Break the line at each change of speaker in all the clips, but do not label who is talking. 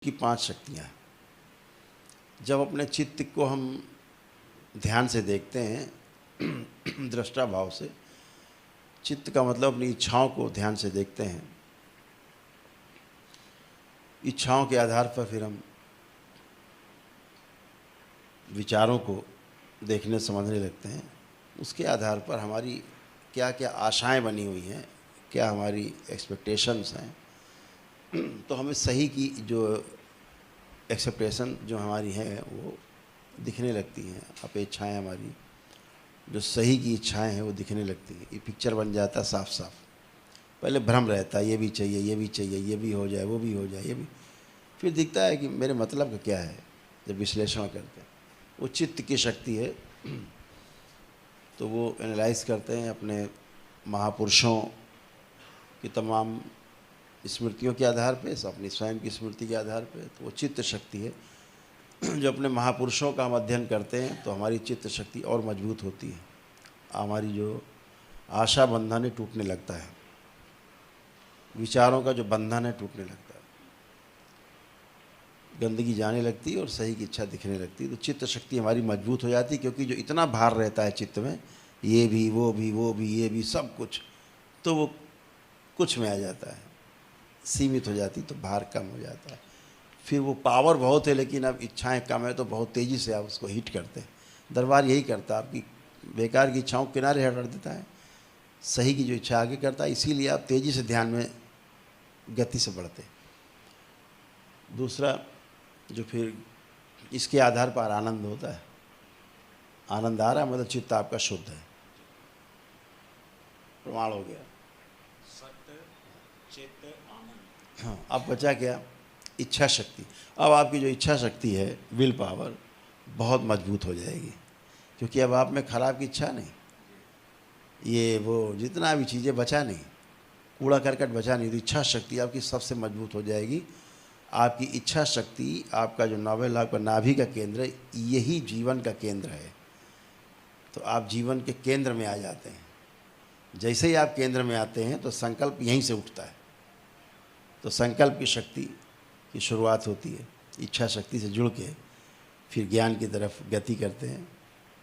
की 5 शक्तियाँ हैं। जब अपने चित्त को हम ध्यान से देखते हैं दृष्टा भाव से, चित्त का मतलब अपनी इच्छाओं को ध्यान से देखते हैं, इच्छाओं के आधार पर फिर हम विचारों को देखने समझने लगते हैं। उसके आधार पर हमारी क्या क्या आशाएं बनी हुई हैं, क्या हमारी एक्सपेक्टेशंस हैं, तो हमें सही की जो एक्सपेक्टेशन जो हमारी है वो दिखने लगती हैं। अपेक्षाएं हमारी जो सही की इच्छाएं हैं वो दिखने लगती हैं। ये पिक्चर बन जाता है साफ साफ। पहले भ्रम रहता है, ये भी चाहिए, ये भी चाहिए, ये भी हो जाए, वो भी हो जाए, ये भी, फिर दिखता है कि मेरे मतलब का क्या है। जब विश्लेषण करते हैं, वो चित्त की शक्ति है, तो वो एनालाइज करते हैं अपने महापुरुषों की तमाम स्मृतियों के आधार पे, अपनी स्वयं की स्मृति के आधार पे। तो वो चित्त शक्ति है। जो अपने महापुरुषों का हम अध्ययन करते हैं तो हमारी चित्त शक्ति और मजबूत होती है। हमारी जो आशा बंधन है टूटने लगता है, विचारों का जो बंधन है टूटने लगता है, गंदगी जाने लगती है और सही की इच्छा दिखने लगती है। तो चित्त शक्ति हमारी मजबूत हो जाती है, क्योंकि जो इतना भार रहता है चित्त में, ये भी वो भी वो भी ये भी सब कुछ, तो वो कुछ में आ जाता है, सीमित हो जाती, तो भार कम हो जाता है। फिर वो पावर बहुत है लेकिन अब इच्छाएं कम है, तो बहुत तेज़ी से आप उसको हिट करते हैं। दरबार यही करता है, आपकी बेकार की इच्छाओं को किनारे हटा देता है, सही की जो इच्छा आगे करता है। इसीलिए आप तेज़ी से ध्यान में गति से बढ़ते हैं। दूसरा जो फिर इसके आधार पर आनंद होता है, आनंद आ रहा है मतलब चित्त आपका शुद्ध है, प्रमाण हो गया।
सत्य, चित्त, आनंद।
हाँ, अब बचा क्या? इच्छा शक्ति। अब आपकी जो इच्छा शक्ति है, विल पावर, बहुत मजबूत हो जाएगी, क्योंकि अब आप में खराब की इच्छा नहीं, ये वो जितना भी चीज़ें बचा नहीं, कूड़ा करकट बचा नहीं, तो इच्छा शक्ति आपकी सबसे मजबूत हो जाएगी। आपकी इच्छा शक्ति, आपका जो 90 लाख का नाभि का केंद्र है, यही जीवन का केंद्र है। तो आप जीवन के केंद्र में आ जाते हैं। जैसे ही आप केंद्र में आते हैं तो संकल्प यहीं से उठता है। तो संकल्प की शक्ति की शुरुआत होती है। इच्छा शक्ति से जुड़ के फिर ज्ञान की तरफ गति करते हैं,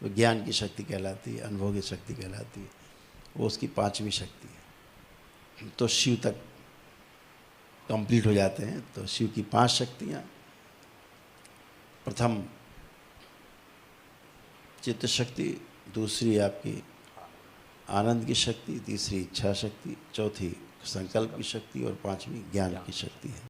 वो ज्ञान की शक्ति कहलाती है, अनुभव की शक्ति कहलाती है। वो उसकी 5वीं शक्ति है। तो शिव तक कंप्लीट हो जाते हैं। तो शिव की 5 शक्तियाँ, प्रथम चित्त शक्ति, दूसरी आपकी आनंद की शक्ति, तीसरी इच्छा शक्ति, चौथी संकल्प की शक्ति और 5वीं ज्ञान की शक्ति है।